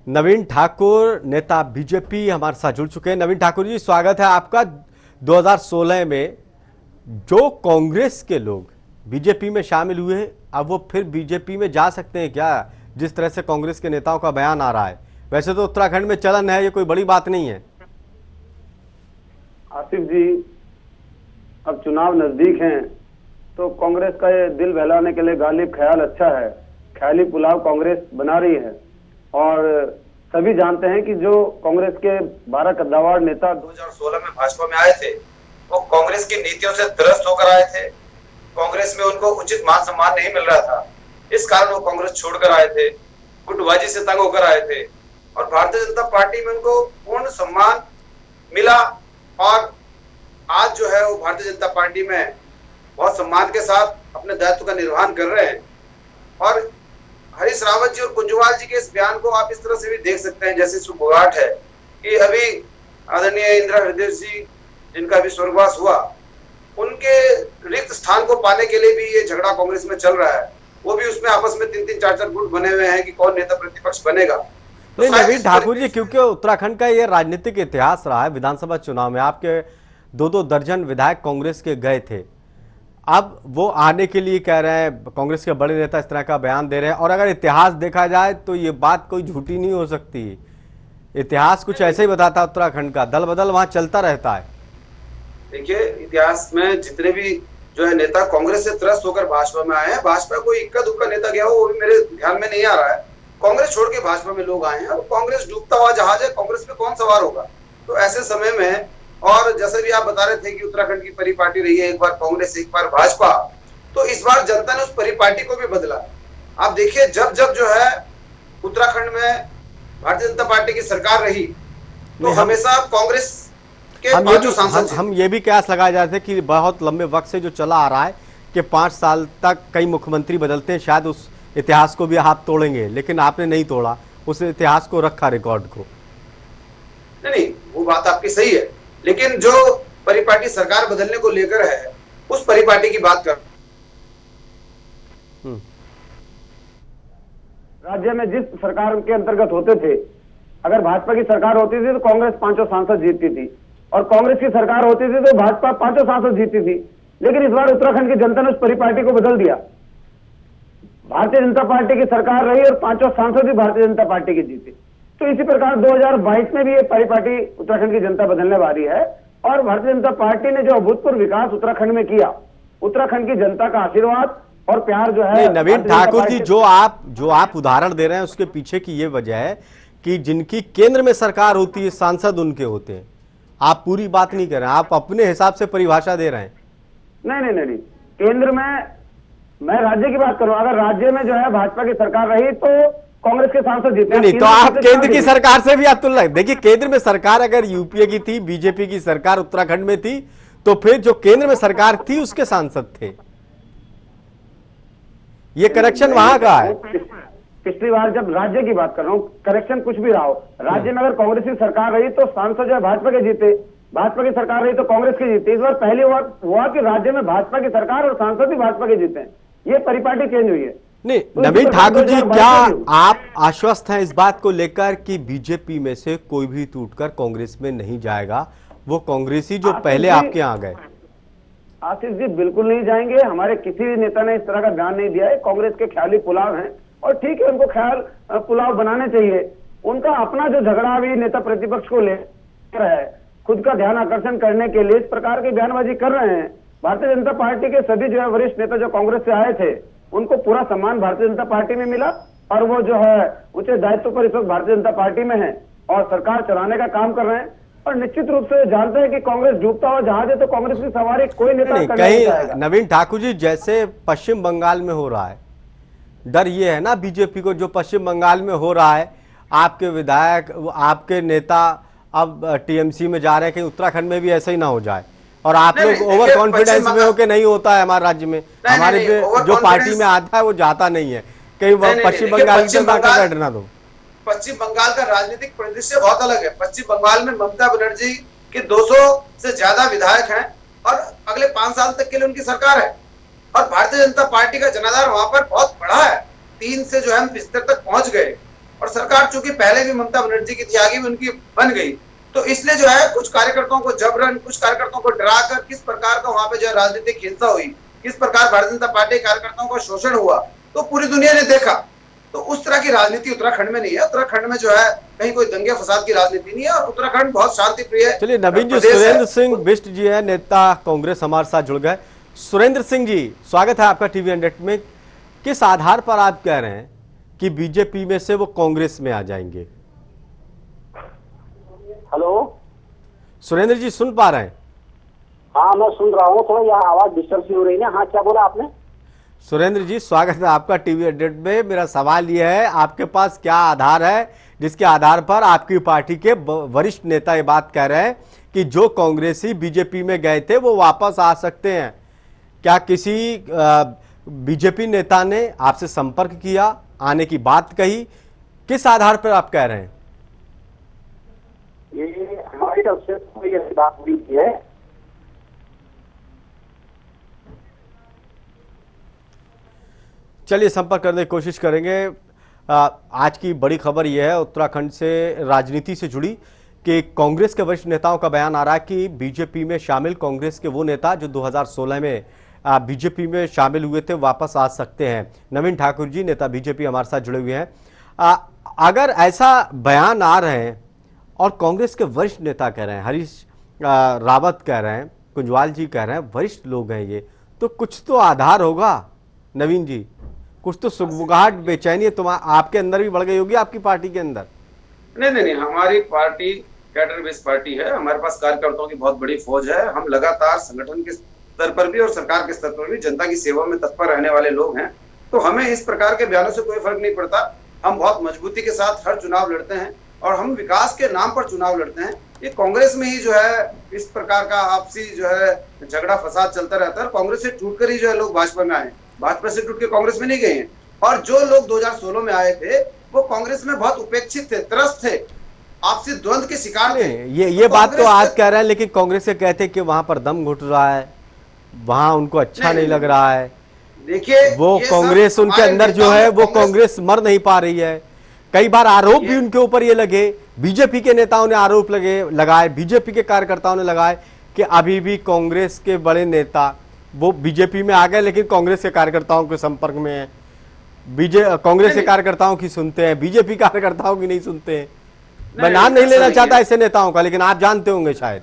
नवीन ठाकुर नेता बीजेपी हमारे साथ जुड़ चुके हैं। नवीन ठाकुर जी, स्वागत है आपका। 2016 में जो कांग्रेस के लोग बीजेपी में शामिल हुए, अब वो फिर बीजेपी में जा सकते हैं क्या? जिस तरह से कांग्रेस के नेताओं का बयान आ रहा है, वैसे तो उत्तराखंड में चलन है, ये कोई बड़ी बात नहीं है। आसिफ जी, अब चुनाव नजदीक हैं तो कांग्रेस का ये दिल बहलाने के लिए गालिब ख्याल अच्छा है। ख्याली पुलाव कांग्रेस बना रही है और सभी जानते हैं कि जो कांग्रेस के 12 कद्दावर नेता 2016 में भाजपा में आए थे, वो कांग्रेस की नीतियों से त्रस्त होकर आए थे। कांग्रेस में उनको उचित मान सम्मान नहीं मिल रहा था, इस कारण वो कांग्रेस छोड़कर आए थे, गुटबाजी से तंग होकर आए थे और भारतीय जनता पार्टी में उनको पूर्ण सम्मान मिला। और आज जो है वो भारतीय जनता पार्टी में बहुत सम्मान के साथ अपने दायित्व का निर्वहन कर रहे हैं। और हरीश रावत जी और कुंजवाल जी के इस बयान को आप इस तरह से भी देख सकते हैं जैसे सुगुगाट है कि अभी आदरणीय इंदिरा हृदय जी, जिनका भी स्वर्गवास हुआ, उनके रिक्त स्थान को पाने के लिए भी ये झगड़ा कांग्रेस में चल रहा है। वो भी उसमें आपस में 3-3, 4-4 गुट बने हुए हैं कि कौन नेता प्रतिपक्ष बनेगा। नहीं नवीन ठाकुर जी, क्योंकि उत्तराखंड का ये राजनीतिक इतिहास रहा है। विधानसभा चुनाव में आपके 2-2 दर्जन विधायक कांग्रेस के गए थे, अब वो आने के लिए कह रहे हैं, कांग्रेस के बड़े नेता इस तरह का बयान दे रहे हैं। और अगर इतिहास देखा जाए तो ये बात कोई झूठी नहीं हो सकती। इतिहास कुछ ऐसे ही बताता है, उत्तराखंड का दल बदल वहां चलता रहता है। देखिए, इतिहास में जितने भी जो है नेता कांग्रेस से त्रस्त होकर भाजपा में आए हैं, भाजपा कोई इक्का दुक्का नेता गया हो वो भी मेरे ध्यान में नहीं आ रहा है। कांग्रेस छोड़ के भाजपा में लोग आए हैं और कांग्रेस डूबता हुआ जहाज है, कांग्रेस पे कौन सवार होगा? तो ऐसे समय में, और जैसे भी आप बता रहे थे कि उत्तराखंड की परिपाटी रही है, एक बार कांग्रेस एक बार भाजपा, तो इस बार जनता ने उस परिपाटी को भी बदला। आप देखिए, जब जब जो है उत्तराखंड में भारतीय जनता पार्टी की सरकार रही तो हमेशा कांग्रेस के हम ये भी कयास लगाए जाते थे कि बहुत लंबे वक्त से जो चला आ रहा है कि 5 साल तक कई मुख्यमंत्री बदलते हैं, शायद उस इतिहास को भी आप तोड़ेंगे, लेकिन आपने नहीं तोड़ा, उस इतिहास को रखा, रिकॉर्ड को। नहीं, वो बात आपकी सही है, लेकिन जो परिपाटी सरकार बदलने को लेकर है उस परिपाटी की बात कर। राज्य में जिस सरकार के अंतर्गत होते थे, अगर भाजपा की सरकार होती थी तो कांग्रेस 5 सांसद जीतती थी और कांग्रेस की सरकार होती थी तो भाजपा 5 सांसद जीतती थी। लेकिन इस बार उत्तराखंड की जनता ने उस परिपाटी को बदल दिया। भारतीय जनता पार्टी की सरकार रही और 5 सांसद भी भारतीय जनता पार्टी के जीते। तो इसी प्रकार 2022 में भी ये परिपाटी उत्तराखंड की जनता बदलने वाली है और भारतीय जनता पार्टी ने जो अभूतपूर्व विकास उत्तराखंड में किया, उत्तराखंड की जनता का आशीर्वाद और प्यार जो है। नवीन ठाकुर जी, जो आप उदाहरण दे रहे हैं उसके पीछे की ये वजह है कि जिनकी केंद्र में सरकार होती है, सांसद उनके होते हैं। आप पूरी बात नहीं कर रहे हैं, आप अपने हिसाब से परिभाषा दे रहे हैं। नहीं, केंद्र में मैं राज्य की बात करूं, अगर राज्य में जो है भाजपा की सरकार रही तो कांग्रेस के सांसद जीते। नहीं, तो आप केंद्र की सरकार से भी आप तुलना, देखिए केंद्र में सरकार अगर यूपीए की थी, बीजेपी की सरकार उत्तराखंड में थी, तो फिर जो केंद्र में सरकार थी उसके सांसद थे। ये करेक्शन वहां का है। पिछली बार जब राज्य की बात कर रहा हूं, करेक्शन कुछ भी रहा हो, राज्य में अगर कांग्रेस की सरकार रही तो सांसद जो है भाजपा के जीते, भाजपा की सरकार रही तो कांग्रेस के जीते। इस बार पहली बार हुआ कि राज्य में भाजपा की सरकार और सांसद भी भाजपा के जीते हैं। ये परिपाटी चेंज हुई है। नहीं नवीन ठाकुर जी, क्या आप आश्वस्त हैं इस बात को लेकर कि बीजेपी में से कोई भी टूटकर कांग्रेस में नहीं जाएगा? वो कांग्रेसी जो पहले आपके यहाँ गए। आशीष जी, बिल्कुल नहीं जाएंगे। हमारे किसी भी नेता ने इस तरह का बयान नहीं दिया है। कांग्रेस के ख्याली पुलाव हैं और ठीक है, उनको ख्याल पुलाव बनाने चाहिए। उनका अपना जो झगड़ा भी नेता प्रतिपक्ष को लेकर है, खुद का ध्यान आकर्षण करने के लिए इस प्रकार की बयानबाजी कर रहे हैं। भारतीय जनता पार्टी के सभी जो है वरिष्ठ नेता जो कांग्रेस से आए थे, उनको पूरा सम्मान भारतीय जनता पार्टी में मिला और वो जो है उच्च दायित्व पर इस वक्त भारतीय जनता पार्टी में है और सरकार चलाने का काम कर रहे हैं। और निश्चित रूप से जानते हैं कि कांग्रेस डूबता हुआ जहाज है, तो कांग्रेस की सवारी कोई नेता नहीं कहीं। नवीन ठाकुर जी, जैसे पश्चिम बंगाल में हो रहा है, डर ये है ना बीजेपी को, जो पश्चिम बंगाल में हो रहा है, आपके विधायक, आपके नेता अब टीएमसी में जा रहे हैं, कहीं उत्तराखंड में भी ऐसा ही ना हो जाए। और आप लोग ओवर कॉन्फिडेंस में हो कि नहीं होता है हमारे राज्य में, हमारे जो पार्टी में आता है वो जाता नहीं है, कहीं पश्चिम बंगाल की जनता का डरना दो। पश्चिम बंगाल का राजनीतिक परिदृश्य बहुत अलग है। पश्चिम बंगाल में ममता बनर्जी के 200 से ज्यादा विधायक हैं और अगले 5 साल तक के लिए उनकी सरकार है और भारतीय जनता पार्टी का जनाधार वहां पर बहुत बड़ा है। 3 से जो है हम 75 तक पहुंच गए और सरकार चूंकि पहले भी ममता बनर्जी की थी, आगे भी उनकी बन गई, तो इसलिए जो है कुछ कार्यकर्ताओं को जबरन, कुछ कार्यकर्ताओं को डराकर किस प्रकार का वहां पे जो है राजनीतिक हिंसा हुई, किस प्रकार भारतीय जनता पार्टी कार्यकर्ताओं का शोषण हुआ, तो पूरी दुनिया ने देखा। तो उस तरह की राजनीति उत्तराखंड में नहीं है। उत्तराखंड में जो है कहीं कोई दंगे फसाद की राजनीति नहीं है और उत्तराखंड बहुत शांति प्रिय है। चलिए नवीन जी, सुरेंद्र सिंह बिष्ट जी है, नेता कांग्रेस, हमारे साथ जुड़ गए। सुरेंद्र सिंह जी, स्वागत है आपका टीवी 100 में। किस आधार पर आप कह रहे हैं कि बीजेपी में से वो कांग्रेस में आ जाएंगे? हेलो सुरेंद्र जी, सुन पा रहे हैं? हाँ मैं सुन रहा हूँ, थोड़ा यहाँ आवाज डिस्टर्ब सी हो रही है। हाँ क्या बोला आपने? सुरेंद्र जी, स्वागत है आपका टीवी 100 में। मेरा सवाल यह है, आपके पास क्या आधार है जिसके आधार पर आपकी पार्टी के वरिष्ठ नेता ये बात कह रहे हैं कि जो कांग्रेसी बीजेपी में गए थे वो वापस आ सकते हैं? क्या किसी बीजेपी नेता ने आपसे संपर्क किया, आने की बात कही? किस आधार पर आप कह रहे हैं? ये हमारी तरफ से कोई ऐसी बात हुई है? चलिए संपर्क करने की कोशिश करेंगे। आज की बड़ी खबर यह है उत्तराखंड से, राजनीति से जुड़ी, कि कांग्रेस के वरिष्ठ नेताओं का बयान आ रहा है कि बीजेपी में शामिल कांग्रेस के वो नेता जो 2016 में बीजेपी में शामिल हुए थे वापस आ सकते हैं। नवीन ठाकुर जी, नेता बीजेपी, हमारे साथ जुड़े हुए हैं। अगर ऐसा बयान आ रहे हैं और कांग्रेस के वरिष्ठ नेता कह रहे हैं, हरीश रावत कह रहे हैं, कुंजवाल जी कह रहे हैं, वरिष्ठ लोग हैं ये, तो कुछ तो आधार होगा नवीन जी, कुछ तो सुगबुगाहट, बेचैनी तो आपके अंदर भी बढ़ गई होगी, आपकी पार्टी के अंदर। नहीं, हमारी पार्टी कैडर बेस्ड पार्टी है। हमारे पास कार्यकर्ताओं की बहुत बड़ी फौज है। हम लगातार संगठन के स्तर पर भी और सरकार के स्तर पर भी जनता की सेवा में तत्पर रहने वाले लोग हैं। तो हमें इस प्रकार के बयानों से कोई फर्क नहीं पड़ता। हम बहुत मजबूती के साथ हर चुनाव लड़ते हैं और हम विकास के नाम पर चुनाव लड़ते हैं। ये कांग्रेस में ही जो है इस प्रकार का आपसी जो है झगड़ा फसाद चलता रहता है। कांग्रेस से टूटकर ही जो है लोग भाजपा में आए, भाजपा से टूट के कांग्रेस में नहीं गए हैं। और जो लोग 2016 में आए थे वो कांग्रेस में बहुत उपेक्षित थे, त्रस्त थे, आपसी द्वंद के शिकार थे। ये बात तो आज कह रहे हैं, लेकिन कांग्रेस से कहते हैं कि वहां पर दम घुट रहा है, वहां उनको अच्छा नहीं लग रहा है। देखिए वो कांग्रेस उनके अंदर जो है वो कांग्रेस मर नहीं पा रही है। कई बार आरोप भी उनके ऊपर ये लगे, बीजेपी के नेताओं ने आरोप लगाए, बीजेपी के कार्यकर्ताओं ने लगाए कि अभी भी कांग्रेस के बड़े नेता वो बीजेपी में आ गए लेकिन कांग्रेस के कार्यकर्ताओं के संपर्क में है, कांग्रेस के कार्यकर्ताओं की सुनते हैं, बीजेपी कार्यकर्ताओं की नहीं सुनते हैं। मैं नाम नहीं लेना चाहता ऐसे नेताओं का, लेकिन आप जानते होंगे शायद।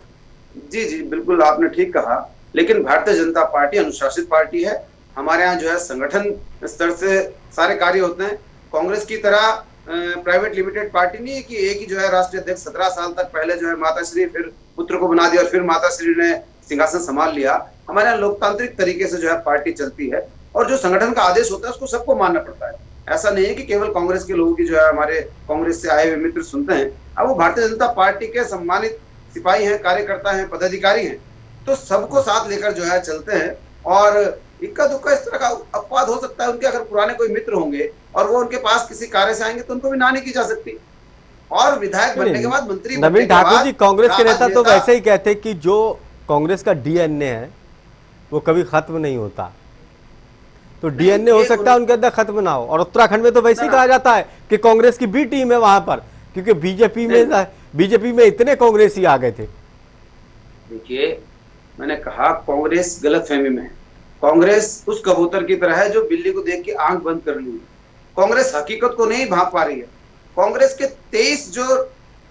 जी बिल्कुल, आपने ठीक कहा। लेकिन भारतीय जनता पार्टी अनुशासित पार्टी है। हमारे यहाँ जो है संगठन स्तर से सारे कार्य होते हैं। कांग्रेस की तरह प्राइवेट लिमिटेड पार्टी नहीं है कि एक ही जो है राष्ट्रीय अध्यक्ष 17 साल तक पहले जो है माताश्री, फिर पुत्र को बना दिया और फिर माताश्री ने सिंहासन संभाल लिया। हमारे यहाँ लोकतांत्रिक तरीके से जो है पार्टी चलती है और जो संगठन का आदेश होता है उसको सबको मानना पड़ता है। ऐसा नहीं है कि केवल कांग्रेस के लोगों की जो है हमारे कांग्रेस से आए हुए मित्र सुनते हैं। अब वो भारतीय जनता पार्टी के सम्मानित सिपाही हैं, कार्यकर्ता हैं, पदाधिकारी हैं, तो सबको साथ लेकर जो है चलते हैं। और इक्का दुक्का इस तरह का अपवाद हो सकता है उनके, अगर पुराने कोई मित्र होंगे और वो उनके पास किसी कार्य से आएंगे तो उनको भी ना नहीं की जा सकती। और विधायक बनने के बाद, मंत्री नवीन ठाकुर जी, कांग्रेस के नेता तो वैसे ही कहते हैं कि जो कांग्रेस का डीएनए है वो कभी खत्म नहीं होता, तो डीएनए हो सकता है उनके अंदर खत्म ना हो। और उत्तराखंड में तो वैसे ही कहा जाता है कि कांग्रेस की बी टीम है वहां पर, क्योंकि बीजेपी में इतने कांग्रेसी आ गए थे। देखिए, मैंने कहा कांग्रेस गलतफहमी में है। कांग्रेस उस कबूतर की तरह है जो बिल्ली को देख के आंख बंद कर ली। कांग्रेस हकीकत को नहीं भांप पा रही है। कांग्रेस के 23 जो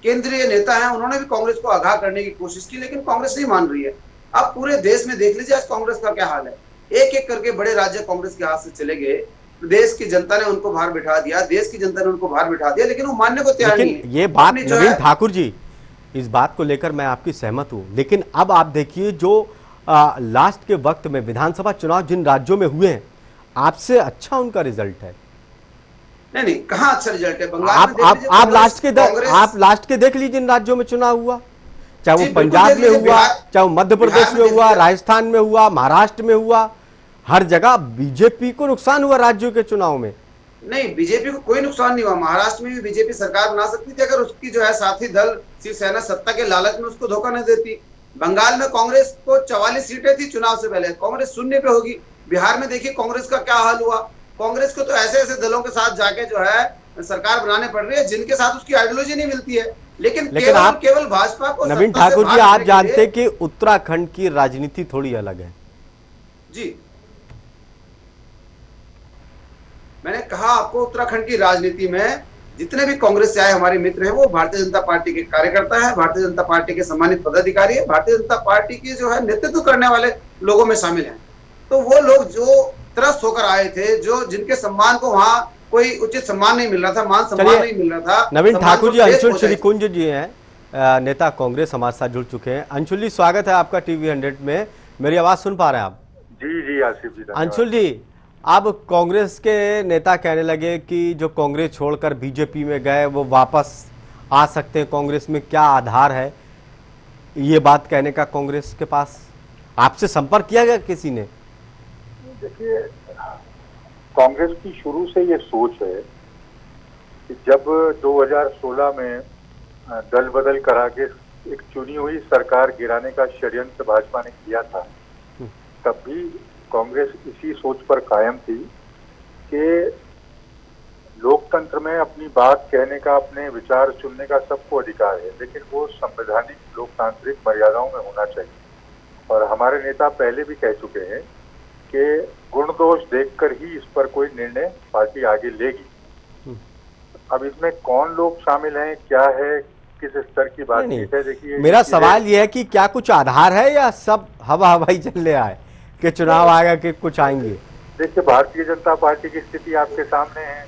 केंद्रीय नेता हैं उन्होंने भी कांग्रेस को आगाह करने की कोशिश की, लेकिन कांग्रेस नहीं मान रही है। अब पूरे देश में देख लीजिए आज कांग्रेस का क्या हाल है। एक एक करके बड़े राज्य कांग्रेस के हाथ से चले गए। देश की जनता ने उनको बाहर बिठा दिया, देश की जनता ने उनको बाहर बिठा दिया, लेकिन वो मानने को तैयार नहीं है। ये बात नवीन ठाकुर जी, इस बात को लेकर मैं आपकी सहमत हूं, लेकिन अब आप देखिए जो लास्ट के वक्त में विधानसभा चुनाव जिन राज्यों में हुए हैं, आपसे अच्छा उनका रिजल्ट है। नहीं, कहां अच्छा रिजल्ट है? बंगाल में आप लास्ट के देख लीजिए जिन राज्यों में चुनाव हुआ, चाहे वो पंजाब में हुआ, चाहे वो मध्य प्रदेश में हुआ, राजस्थान में हुआ, महाराष्ट्र में हुआ, हर जगह बीजेपी को नुकसान हुआ राज्यों के चुनाव में। नहीं, बीजेपी को कोई नुकसान नहीं हुआ। महाराष्ट्र में भी बीजेपी सरकार बना सकती थी अगर उसकी जो है साथी दल शिवसेना सत्ता के लालच में उसको धोखा न देती। बंगाल में कांग्रेस को 44 सीटें थी चुनाव से पहले, कांग्रेस शून्य पे होगी। बिहार में देखिए कांग्रेस का क्या हाल हुआ। कांग्रेस को तो ऐसे ऐसे दलों के साथ जाके जो है सरकार बनाने पड़ रही है जिनके साथ उसकी आइडियोलॉजी नहीं मिलती है। लेकिन केवल भाजपा को नवीन ठाकुर जी, आप जानते कि उत्तराखंड की राजनीति थोड़ी अलग है। जी, मैंने कहा आपको, उत्तराखंड की राजनीति में जितने भी कांग्रेस से आए हमारे मित्र हैं वो भारतीय जनता पार्टी के कार्यकर्ता है, भारतीय जनता पार्टी के सम्मानित पदाधिकारी है, भारतीय जनता पार्टी की जो है नेतृत्व करने वाले लोगों में शामिल हैं। तो वो लोग जो त्रस्त होकर आए थे, जो जिनके सम्मान को वहां कोई उचित सम्मान नहीं मिल रहा था, मान सम्मान नहीं मिल रहा था। नवीन ठाकुर जी, अंशुल श्रीकुंज जी हैं, नेता कांग्रेस हमारे साथ जुड़ चुके हैं। अंशुल जी, स्वागत है आपका टीवी 100 में। मेरी आवाज सुन पा रहे हैं आप? जी आसिफ जी। अंशुल जी, अब कांग्रेस के नेता कहने लगे कि जो कांग्रेस छोड़कर बीजेपी में गए वो वापस आ सकते हैं कांग्रेस में, क्या आधार है ये बात कहने का कांग्रेस के पास? आपसे संपर्क किया गया किसी ने? देखिए, कांग्रेस की शुरू से ये सोच है कि जब 2016 में दल बदल करा के एक चुनी हुई सरकार गिराने का षड्यंत्र भाजपा ने किया था, तब भी कांग्रेस इसी सोच पर कायम थी कि लोकतंत्र में अपनी बात कहने का, अपने विचार चुनने का सबको अधिकार है, लेकिन वो संवैधानिक लोकतांत्रिक मर्यादाओं में होना चाहिए। और हमारे नेता पहले भी कह चुके हैं कि गुण दोष देखकर ही इस पर कोई निर्णय पार्टी आगे लेगी। अब इसमें कौन लोग शामिल हैं, क्या है, किस स्तर की बातचीत है, देखिए मेरा सवाल यह है कि क्या कुछ आधार है या सब हवा हवाई चलने आए कि चुनाव आएगा कि कुछ आएंगे? देखिए, भारतीय जनता पार्टी की स्थिति आपके सामने है।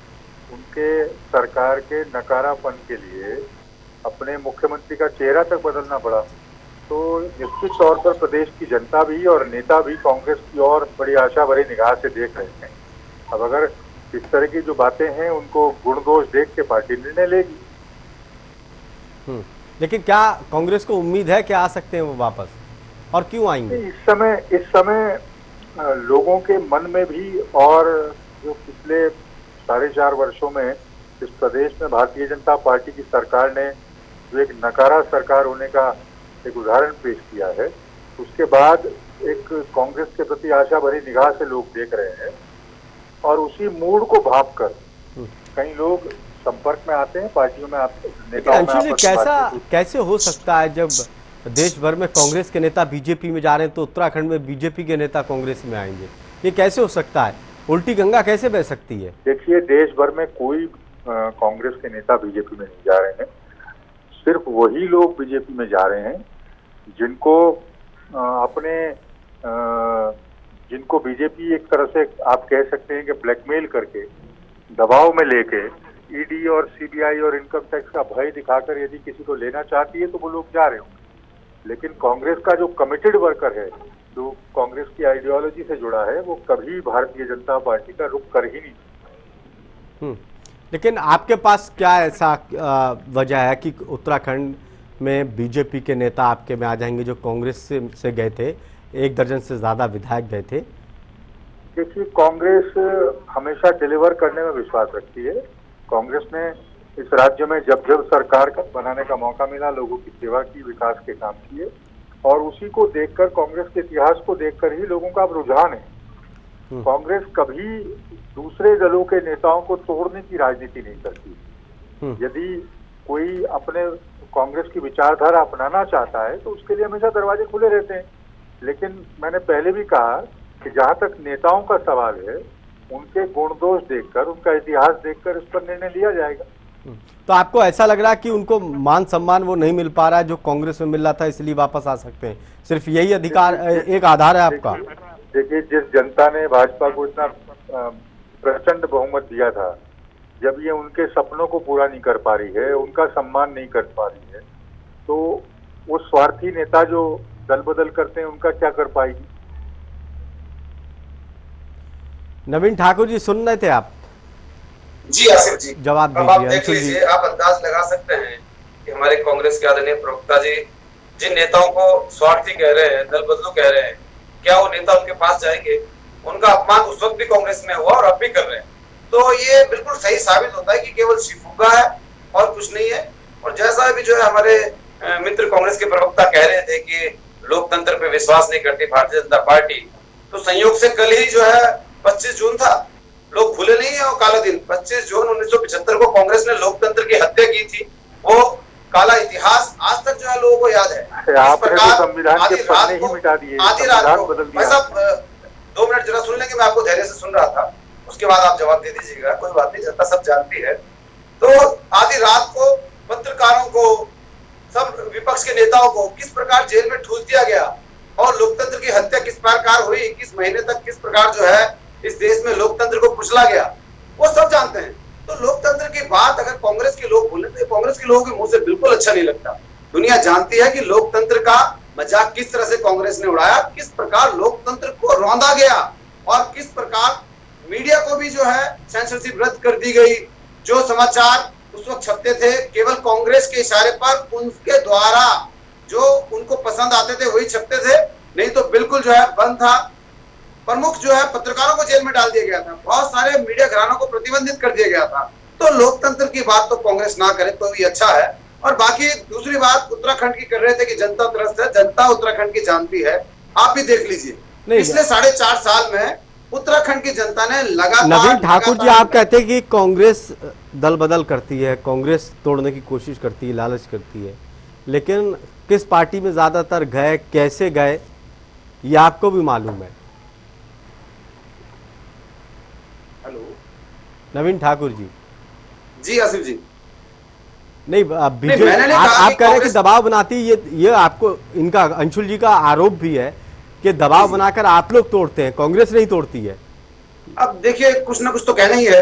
उनके सरकार के नकारापन के लिए अपने मुख्यमंत्री का चेहरा तक बदलना पड़ा। तो निश्चित तौर पर प्रदेश की जनता भी और नेता भी कांग्रेस की ओर बड़ी आशा भरी निगाह से देख रहे हैं। अब अगर इस तरह की जो बातें हैं उनको गुण दोष देख के पार्टी निर्णय लेगी। लेकिन क्या कांग्रेस को उम्मीद है कि आ सकते हैं वो वापस, और क्यों आएंगे? इस समय लोगों के मन में भी, और जो पिछले 4.5 वर्षों में इस प्रदेश में भारतीय जनता पार्टी की सरकार ने जो एक नकारा सरकार होने का एक उदाहरण पेश किया है, उसके बाद एक कांग्रेस के प्रति आशा भरी निगाह से लोग देख रहे हैं। और उसी मूड को भांपकर कई लोग संपर्क में आते हैं, पार्टियों में आते हैं। कैसे हो सकता है जब देश भर में कांग्रेस के नेता बीजेपी में जा रहे हैं तो उत्तराखंड में बीजेपी के नेता कांग्रेस में आएंगे? ये कैसे हो सकता है? उल्टी गंगा कैसे बह सकती है? देखिए, देश भर में कोई कांग्रेस के नेता बीजेपी में नहीं जा रहे हैं। सिर्फ वही लोग बीजेपी में जा रहे हैं जिनको बीजेपी एक तरह से आप कह सकते हैं कि ब्लैकमेल करके, दबाव में लेके, ईडी और सीबीआई और इनकम टैक्स का भय दिखाकर यदि किसी को लेना चाहती है तो वो लोग जा रहे होंगे। लेकिन कांग्रेस का जो कमिटेड वर्कर है, जो कांग्रेस की आइडियोलॉजी से जुड़ा है, वो कभी भारतीय जनता पार्टी का रुख कर ही नहीं। लेकिन आपके पास क्या ऐसा वजह है कि उत्तराखंड में बीजेपी के नेता आपके में आ जाएंगे जो कांग्रेस से गए थे? 1 दर्जन से ज्यादा विधायक गए थे। देखिए, कांग्रेस हमेशा डिलीवर करने में विश्वास रखती है। कांग्रेस ने इस राज्य में जब जब सरकार का बनाने का मौका मिला, लोगों की सेवा की, विकास के काम किए, और उसी को देखकर, कांग्रेस के इतिहास को देखकर ही लोगों का अब रुझान है। कांग्रेस कभी दूसरे दलों के नेताओं को तोड़ने की राजनीति नहीं करती। यदि कोई अपने कांग्रेस की विचारधारा अपनाना चाहता है तो उसके लिए हमेशा दरवाजे खुले रहते हैं। लेकिन मैंने पहले भी कहा कि जहां तक नेताओं का सवाल है, उनके गुण दोष देखकर, उनका इतिहास देखकर इस पर निर्णय लिया जाएगा। तो आपको ऐसा लग रहा है कि उनको मान सम्मान वो नहीं मिल पा रहा है जो कांग्रेस में मिल रहा था, इसलिए वापस आ सकते हैं? सिर्फ यही अधिकार एक आधार है आपका? देखिए, जिस जनता ने भाजपा को इतना प्रचंड बहुमत दिया था, जब ये उनके सपनों को पूरा नहीं कर पा रही है, उनका सम्मान नहीं कर पा रही है, तो वो स्वार्थी नेता जो दल बदल करते हैं उनका क्या कर पाएगी? नवीन ठाकुर जी, सुन रहे थे आप? जी आसिफ जी, जवाब दीजिए। आप देख लीजिए, आप अंदाज लगा सकते हैं कि हमारे कांग्रेस के आदरणीय प्रवक्ता जी जिन नेताओं को स्वार्थी कह रहे हैं, दल बदलू कह रहे हैं, क्या वो नेता उनके पास जाएंगे? उनका अपमान उस वक्त भी कांग्रेस में हुआ और अब भी कर रहे हैं। तो ये बिल्कुल सही साबित होता है कि केवल शिफुगा है और कुछ नहीं है। और जैसा भी जो है हमारे मित्र कांग्रेस के प्रवक्ता कह रहे थे कि लोकतंत्र पे विश्वास नहीं करती भारतीय जनता पार्टी, तो संयोग से कल ही जो है 25 जून था लोग भूले नहीं है वो काला दिन। 25 जून 1975 को कांग्रेस ने लोकतंत्र की हत्या की थी। वो काला इतिहास आज तक जो है लोगों को याद है। इस प्रकार आधी रात को भाई साहब 2 मिनट जरा सुन लेंगे, मैं आपको धैर्य से सुन रहा था, उसके बाद आप जवाब दे दीजिएगा, कोई बात नहीं, जनता सब जानती है। तो आधी रात को पत्रकारों को, सब विपक्ष के नेताओं को किस प्रकार जेल में ठूस दिया गया और लोकतंत्र की हत्या किस प्रकार हुई, 21 महीने तक किस प्रकार जो है इस देश में लोकतंत्र को कुचला गया, वो सब जानते हैं। तो लोकतंत्र की बात अगर कांग्रेस के लोग बोले तो कांग्रेस के लोगों के मुंह से बिल्कुल अच्छा नहीं लगता। दुनिया जानती है कि लोकतंत्र का मजाक किस तरह से कांग्रेस ने उड़ाया, किस प्रकार लोकतंत्र को रौंदा गया और किस प्रकार मीडिया को भी जो है सेंसरशिप रद्द कर दी गई। जो समाचार उस वक्त छपते थे केवल कांग्रेस के इशारे पर, उनके द्वारा जो उनको पसंद आते थे वही छपते थे, नहीं तो बिल्कुल जो है बंद था। प्रमुख जो है पत्रकारों को जेल में डाल दिया गया था, बहुत सारे मीडिया घरानों को प्रतिबंधित कर दिया गया था। तो लोकतंत्र की बात तो कांग्रेस ना करे तो भी अच्छा है। और बाकी दूसरी बात उत्तराखंड की कर रहे थे कि जनता त्रस्त है, जनता उत्तराखंड की जानती है। आप भी देख लीजिए पिछले 4.5 साल में उत्तराखंड की जनता ने लगातार। नवीन ठाकुर जी, आप कहते हैं कि कांग्रेस दल बदल करती है, कांग्रेस तोड़ने की कोशिश करती है, लालच करती है, लेकिन किस पार्टी में ज्यादातर गए, कैसे गए, ये आपको भी मालूम है। हेलो नवीन ठाकुर जी। जी आसिफ जी। नहीं, बीजेपी आप कह रहे हैं कि दबाव बनाती, ये आपको, इनका अंशुल जी का आरोप भी है कि दबाव बनाकर आप लोग तोड़ते हैं, कांग्रेस नहीं तोड़ती है। अब देखिए कुछ ना कुछ तो कहना ही है।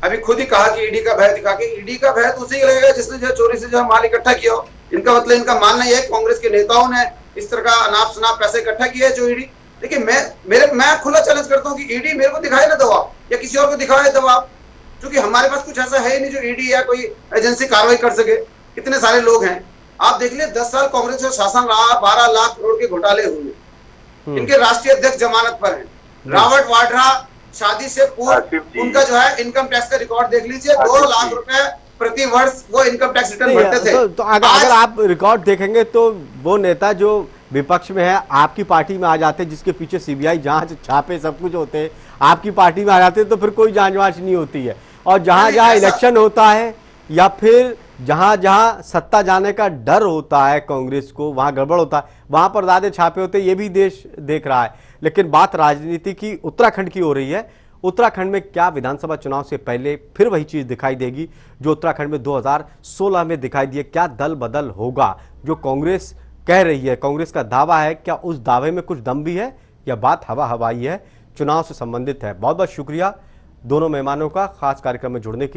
अभी खुद ही कहा कि ईडी का भय दिखा के, ईडी का भय तो उसे ही लगेगा जिसने जो चोरी से जो माल इकट्ठा किया हो। इनका मतलब, इनका मानना यह है कांग्रेस के नेताओं ने इस तरह का अनाप शनाप पैसे इकट्ठा किया है जो ईडी। देखिए मैं खुला चैलेंज करता हूँ कि ईडी मेरे को दिखाए ना दबाव, या किसी और को दिखाए दबाव, क्योंकि हमारे पास कुछ ऐसा है ही नहीं जो ईडी या कोई एजेंसी कार्रवाई कर सके। कितने सारे लोग हैं, आप देख लिए 10 साल कांग्रेस का शासन रहा, 12 लाख करोड़ के घोटाले हुए। इनके राष्ट्रीय अध्यक्ष जमानत पर हैं। रॉबर्ट वाड्रा शादी से पूर्व उनका जो है इनकम टैक्स का रिकॉर्ड देख लीजिए, 2 लाख रुपए प्रति वर्ष वो इनकम टैक्स रिटर्न भरते थे। तो अगर आप रिकॉर्ड देखेंगे तो वो नेता जो विपक्ष में है आपकी पार्टी में आ जाते, जिसके पीछे सीबीआई जांच छापे सब कुछ होते हैं, आपकी पार्टी में आ जाते, तो फिर कोई जांच वांच नहीं होती है। और जहां जहां इलेक्शन होता है या फिर जहां जहां सत्ता जाने का डर होता है कांग्रेस को, वहां गड़बड़ होता है, वहां पर ज्यादा छापे होते हैं। ये भी देश देख रहा है। लेकिन बात राजनीति की उत्तराखंड की हो रही है। उत्तराखंड में क्या विधानसभा चुनाव से पहले फिर वही चीज दिखाई देगी जो उत्तराखंड में 2016 में दिखाई दी है? क्या दल बदल होगा जो कांग्रेस कह रही है, कांग्रेस का दावा है, क्या उस दावे में कुछ दम भी है या बात हवा हवाई है, चुनाव से संबंधित है? बहुत बहुत शुक्रिया दोनों मेहमानों का खास कार्यक्रम में जुड़ने के लिए।